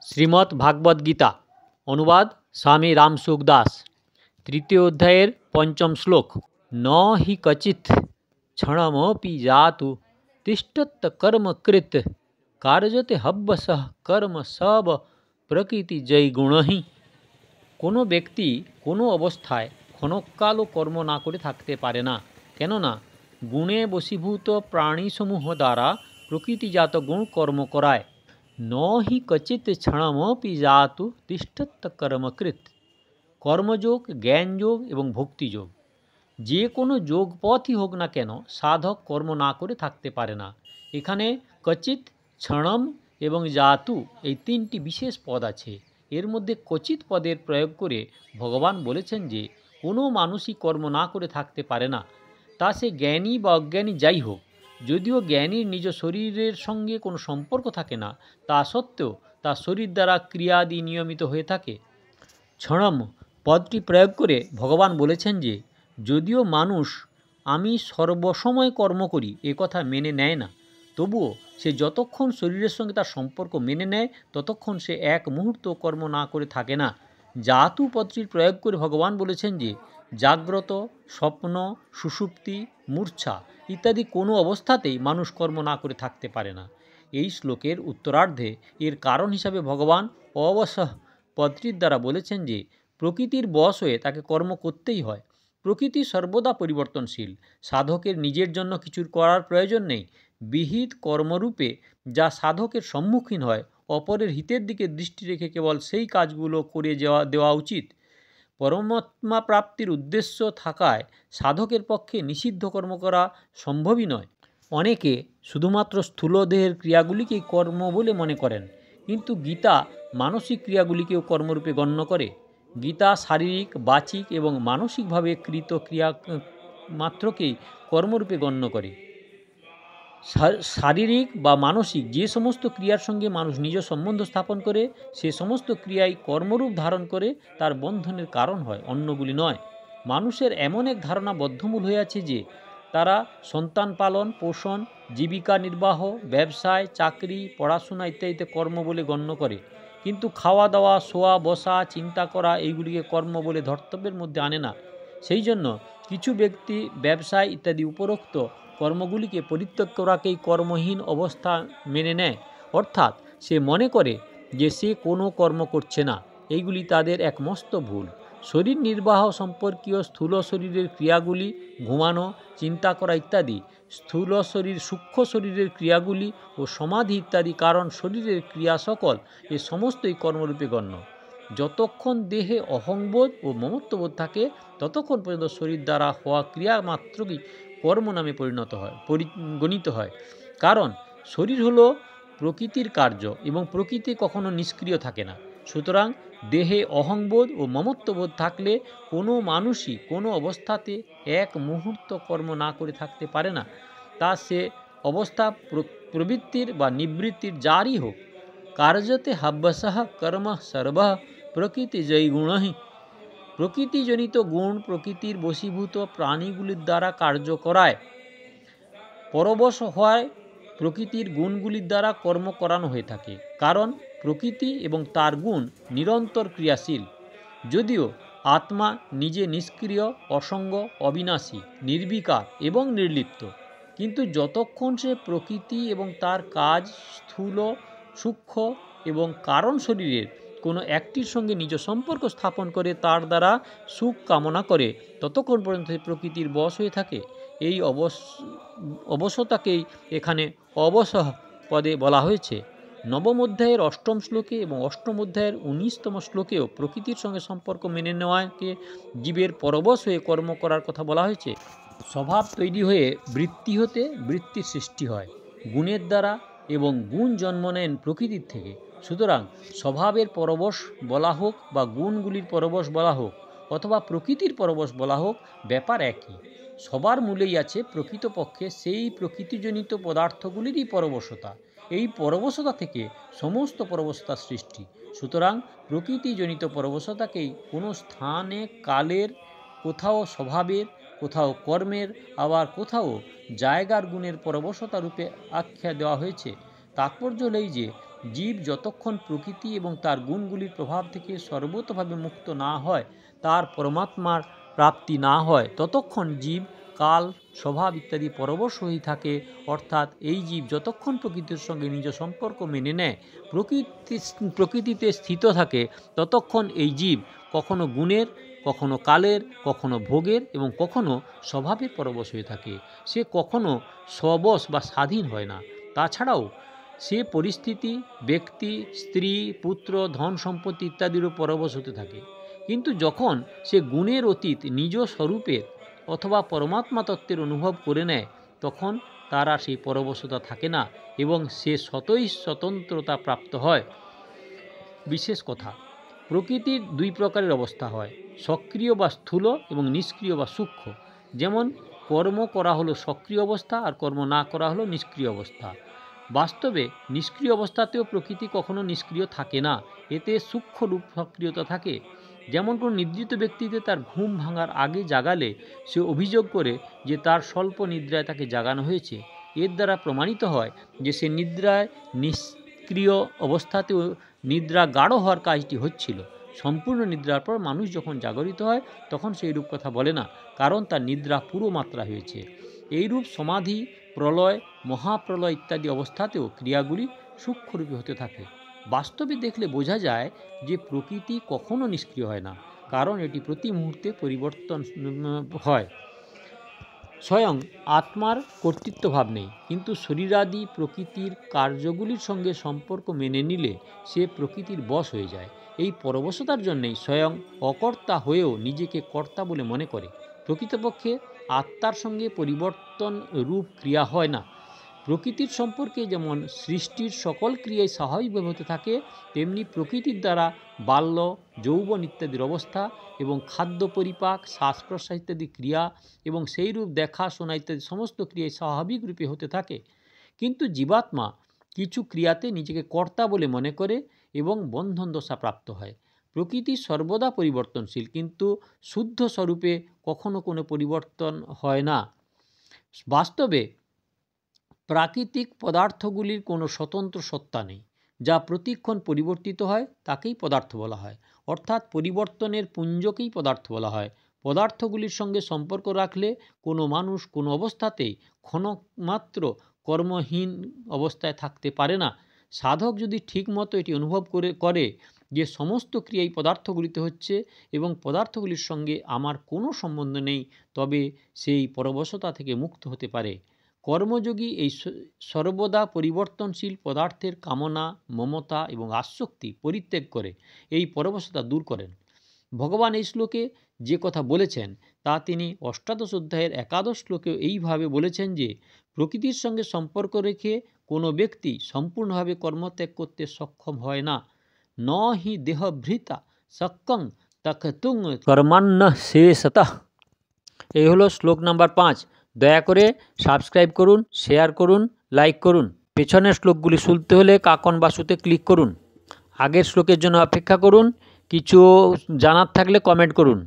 শ্রীমদ্ ভাগবত গীতা অনুবাদ স্বামী রামসুখ দাস। তৃতীয় অধ্যায়ের পঞ্চম শ্লোক। ন হি কচিৎ ক্ষণমপি জাতু তিষ্ঠত কর্মকৃত কার্যতে হব্যসঃ কর্ম সব প্রকৃতি জয় গুণহি। কোনো ব্যক্তি কোনো অবস্থায় ক্ষণকালও কর্ম না করে থাকতে পারে না, কেননা গুণে বশীভূত প্রাণীসমূহ দ্বারা প্রকৃতিজাত গুণ কর্ম করায়। ন হি কচিৎ ক্ষণমপি জাতু তিষ্ঠত কর্মকৃত। কর্মযোগ, জ্ঞানযোগ এবং ভক্তিযোগ, যে কোনো যোগ পথই হোক না কেন, সাধক কর্ম না করে থাকতে পারে না। এখানে কচিৎ, ক্ষণম এবং জাতু এই তিনটি বিশেষ পদ আছে। এর মধ্যে কচিৎ পদের প্রয়োগ করে ভগবান বলেছেন যে কোনো মানুষই কর্ম না করে থাকতে পারে না, তা সে জ্ঞানী বা অজ্ঞানী যাই হোক। যদিও জ্ঞানীর নিজ শরীরের সঙ্গে কোনো সম্পর্ক থাকে না, তা সত্ত্বেও তার শরীর দ্বারা ক্রিয়াদি নিয়মিত হয়ে থাকে। ক্ষণম পদটি প্রয়োগ করে ভগবান বলেছেন যে যদিও মানুষ আমি সর্বসময় কর্ম করি এ কথা মেনে নেয় না, তবুও সে যতক্ষণ শরীরের সঙ্গে তার সম্পর্ক মেনে নেয় ততক্ষণ সে এক মুহূর্ত কর্ম না করে থাকে না। জাতু পদটির প্রয়োগ করে ভগবান বলেছেন যে জাগ্রত, স্বপ্ন, সুষুপ্তি, মূর্ছা ইত্যাদি কোনো অবস্থাতেই মানুষ কর্ম না করে থাকতে পারে না। এই শ্লোকের উত্তরার্ধে এর কারণ হিসাবে ভগবান অবসহ পদটির দ্বারা বলেছেন যে প্রকৃতির বশ হয়ে তাকে কর্ম করতেই হয়। প্রকৃতি সর্বদা পরিবর্তনশীল। সাধকের নিজের জন্য কিছু করার প্রয়োজন নেই। বিহিত কর্মরূপে যা সাধকের সম্মুখীন হয়, অপরের হিতের দিকে দৃষ্টি রেখে কেবল সেই কাজগুলো করে দেওয়া উচিত। পরমাত্মা প্রাপ্তির উদ্দেশ্য থাকায় সাধকের পক্ষে নিষিদ্ধ কর্ম করা সম্ভবই নয়। অনেকে শুধুমাত্র স্থূলদেহের ক্রিয়াগুলিকেই কর্ম বলে মনে করেন, কিন্তু গীতা মানসিক ক্রিয়াগুলিকেও কর্মরূপে গণ্য করে। গীতা শারীরিক, বাচিক এবং মানসিকভাবে কৃত ক্রিয়া মাত্রকেই কর্মরূপে গণ্য করে। শারীরিক বা মানসিক যে সমস্ত ক্রিয়ার সঙ্গে মানুষ নিজ সম্বন্ধ স্থাপন করে, সে সমস্ত ক্রিয়াই কর্মরূপ ধারণ করে তার বন্ধনের কারণ হয়, অন্যগুলি নয়। মানুষের এমন এক ধারণা বদ্ধমূল হয়ে আছে যে তারা সন্তান পালন পোষণ, জীবিকা নির্বাহ, ব্যবসায়, চাকরি, পড়াশোনা ইত্যাদিতে কর্ম বলে গণ্য করে, কিন্তু খাওয়া দাওয়া, শোয়া বসা, চিন্তা করা এইগুলিকে কর্ম বলে ধর্তব্যের মধ্যে আনে না। সেই জন্য কিছু ব্যক্তি ব্যবসায় ইত্যাদি উপরোক্ত কর্মগুলিকে পরিত্যাগ করাকেই কর্মহীন অবস্থা মেনে নেয়, অর্থাৎ সে মনে করে যে সে কোনো কর্ম করছে না। এইগুলি তাদের এক মস্ত ভুল। শরীর নির্বাহ সম্পর্কীয় স্থূল শরীরের ক্রিয়াগুলি, ঘুমানো, চিন্তা করা ইত্যাদি স্থূল শরীর, সূক্ষ্ম শরীরের ক্রিয়াগুলি ও সমাধি ইত্যাদি কারণ শরীরের ক্রিয়া সকল এ সমস্তই কর্মরূপে গণ্য। যতক্ষণ দেহে অহংবোধ ও মমত্ববোধ থাকে ততক্ষণ পর্যন্ত শরীর দ্বারা হওয়া ক্রিয়া মাত্রই কর্ম নামে গণিত হয়। কারণ শরীর হলো প্রকৃতির কার্য এবং প্রকৃতি কখনো নিষ্ক্রিয় থাকে না। সুতরাং দেহে অহংবোধ ও মমত্ববোধ থাকলে কোনো মানুষই কোনো অবস্থাতে এক মুহূর্ত কর্ম না করে থাকতে পারে না, তা সে অবস্থা প্রবৃত্তির বা নিবৃত্তির যারই হোক। কার্যতে হব্যসঃ কর্ম সর্বঃ প্রকৃতি জয় গুণহি। প্রকৃতিজনিত গুণ প্রকৃতির বশীভূত প্রাণীগুলির দ্বারা কার্য করায়। পরবশ হওয়ায় প্রকৃতির গুণগুলির দ্বারা কর্ম করানো হয়ে থাকে, কারণ প্রকৃতি এবং তার গুণ নিরন্তর ক্রিয়াশীল। যদিও আত্মা নিজে নিষ্ক্রিয়, অসঙ্গ, অবিনাশী, নির্বিকার এবং নির্লিপ্ত, কিন্তু যতক্ষণ সে প্রকৃতি এবং তার কাজ, স্থূল, সূক্ষ্ম এবং কারণ শরীরের কোনো একটির সঙ্গে নিজ সম্পর্ক স্থাপন করে তার দ্বারা সুখ কামনা করে, ততক্ষণ পর্যন্ত প্রকৃতির বশ হয়ে থাকে। এই অবশতাকেই এখানে অবসহ পদে বলা হয়েছে। নবম অধ্যায়ের অষ্টম শ্লোকে এবং অষ্টম অধ্যায়ের 19তম শ্লোকেও প্রকৃতির সঙ্গে সম্পর্ক মেনে নেওয়াকে জীবের পরবশ হয়ে কর্ম করার কথা বলা হয়েছে। স্বভাব তৈরি হয়ে বৃত্তি হতে বৃত্তির সৃষ্টি হয় গুণের দ্বারা, এবং গুণ জন্ম নেন প্রকৃতির থেকে। সুতরাং স্বভাবের পরবশ বলা হোক বা গুণগুলির পরবশ বলা হোক অথবা প্রকৃতির পরবশ বলা হোক, ব্যাপার একই। সবার মূলেই আছে প্রকৃতপক্ষে সেই প্রকৃতিজনিত পদার্থগুলিরই পরবশতা। এই পরবশতা থেকে সমস্ত পরবশতার সৃষ্টি। সুতরাং প্রকৃতিজনিত পরবশতাকেই কোনো স্থানে কালের, কোথাও স্বভাবের, কোথাও কর্মের, আবার কোথাও জায়গার গুণের পরবশতা রূপে আখ্যা দেওয়া হয়েছে। তাৎপর্য হলেই যে জীব যতক্ষণ প্রকৃতি এবং তার গুণগুলির প্রভাব থেকে সর্বতভাবে মুক্ত না হয়, তার পরমাত্মার প্রাপ্তি না হয়, ততক্ষণ জীব কাল, স্বভাব ইত্যাদি পরবশ হয়ে থাকে। অর্থাৎ এই জীব যতক্ষণ প্রকৃতির সঙ্গে নিজ সম্পর্ক মেনে নেয়, প্রকৃতিতে স্থিত থাকে, ততক্ষণ এই জীব কখনো গুণের, কখনো কালের, কখনো ভোগের এবং কখনো স্বভাবের পরবশ হয়ে থাকে। সে কখনো স্ববশ বা স্বাধীন হয় না। তাছাড়াও সে পরিস্থিতি, ব্যক্তি, স্ত্রী, পুত্র, ধন সম্পত্তি ইত্যাদিরও পরবশ হতে থাকে। কিন্তু যখন সে গুণের অতীত নিজ স্বরূপের অথবা পরমাত্মা তত্ত্বের অনুভব করে নেয়, তখন তার আর সেই পরবশতা থাকে না এবং সে স্বতই স্বতন্ত্রতা প্রাপ্ত হয়। বিশেষ কথা, প্রকৃতির দুই প্রকারের অবস্থা হয়, সক্রিয় বা স্থূল এবং নিষ্ক্রিয় বা সূক্ষ্ম। যেমন কর্ম করা হলো সক্রিয় অবস্থা আর কর্ম না করা হলো নিষ্ক্রিয় অবস্থা। বাস্তবে নিষ্ক্রিয় অবস্থাতেও প্রকৃতি কখনো নিষ্ক্রিয় থাকে না, এতে সূক্ষ্ম রূপ সক্রিয়তা থাকে। যেমন কোনো নিদ্রিত ব্যক্তিতে তার ঘুম ভাঙার আগে জাগালে সে অভিযোগ করে যে তার স্বল্প নিদ্রায় তাকে জাগানো হয়েছে। এর দ্বারা প্রমাণিত হয় যে সে নিদ্রায় নিষ্ক্রিয় অবস্থাতেও নিদ্রা গাঢ় হওয়ার কাজটি হচ্ছিল। সম্পূর্ণ নিদ্রার পর মানুষ যখন জাগরিত হয়, তখন সেই রূপ কথা বলে না, কারণ তার নিদ্রা পুরো মাত্রা হয়েছে। এইরূপ সমাধি, প্রলয়, মহাপ্রলয় ইত্যাদি অবস্থাতেও ক্রিয়াগুলি সূক্ষ্মরূপে হতে থাকে। বাস্তবে দেখলে বোঝা যায় যে প্রকৃতি কখনো নিষ্ক্রিয় হয় না, কারণ এটি প্রতি মুহূর্তে পরিবর্তন হয়। স্বয়ং আত্মার কর্তৃত্বভাব নেই, কিন্তু শরীরাদি প্রকৃতির কার্যগুলির সঙ্গে সম্পর্ক মেনে নিলে সে প্রকৃতির বশ হয়ে যায়। এই পরবশতার জন্যেই স্বয়ং অকর্তা হয়েও নিজেকে কর্তা বলে মনে করে। প্রকৃতপক্ষে আত্মার সঙ্গে পরিবর্তন রূপ ক্রিয়া হয় না। প্রকৃতির সম্পর্কে যেমন সৃষ্টির সকল ক্রিয়াই স্বাভাবিকভাবে হতে থাকে, তেমনি প্রকৃতির দ্বারা বাল্য, যৌবন ইত্যাদির অবস্থা এবং খাদ্য পরিপাক, শ্বাস প্রশ্বাস ইত্যাদি ক্রিয়া এবং সেই রূপ দেখা, শোনা ইত্যাদি সমস্ত ক্রিয়াই স্বাভাবিক রূপে হতে থাকে। কিন্তু জীবাত্মা কিছু ক্রিয়াতে নিজেকে কর্তা বলে মনে করে এবং বন্ধন দশা প্রাপ্ত হয়। প্রকৃতি সর্বদা পরিবর্তনশীল, কিন্তু শুদ্ধ স্বরূপে কখনো কোনো পরিবর্তন হয় না। বাস্তবে প্রাকৃতিক পদার্থগুলির কোনো স্বতন্ত্র সত্তা নেই। যা প্রতিক্ষণ পরিবর্তিত হয় তাকেই পদার্থ বলা হয়, অর্থাৎ পরিবর্তনের পুঞ্জকেই পদার্থ বলা হয়। পদার্থগুলির সঙ্গে সম্পর্ক রাখলে কোনো মানুষ কোনো অবস্থাতেই ক্ষণমাত্র কর্মহীন অবস্থায় থাকতে পারে না। সাধক যদি ঠিকমতো এটি অনুভব করে যে সমস্ত ক্রিয়াই পদার্থগুলিতে হচ্ছে এবং পদার্থগুলির সঙ্গে আমার কোনো সম্বন্ধ নেই, তবে সেই পরবশতা থেকে মুক্ত হতে পারে। কর্মযোগী এই সর্বদা পরিবর্তনশীল পদার্থের কামনা, মমতা এবং আসক্তি পরিত্যাগ করে এই পরবশতা দূর করেন। ভগবান এই শ্লোকে যে কথা বলেছেন তা তিনি অষ্টাদশ অধ্যায়ের একাদশ শ্লোকেও এইভাবে বলেছেন যে প্রকৃতির সঙ্গে সম্পর্ক রেখে কোনো ব্যক্তি সম্পূর্ণভাবে কর্মত্যাগ করতে সক্ষম হয় না। ন হি দেহভৃতা শক্যং তক্তুং কর্মাণ্য শেষতঃ। এই হলো শ্লোক নাম্বার 5। দয়া করে সাবস্ক্রাইব করুন, শেয়ার করুন, লাইক করুন। পেছনের শ্লোকগুলি শুনতে হলে কাকন বাসুতে ক্লিক করুন। আগের শ্লোকের জন্য অপেক্ষা করুন। কিছু জানার থাকলে কমেন্ট করুন।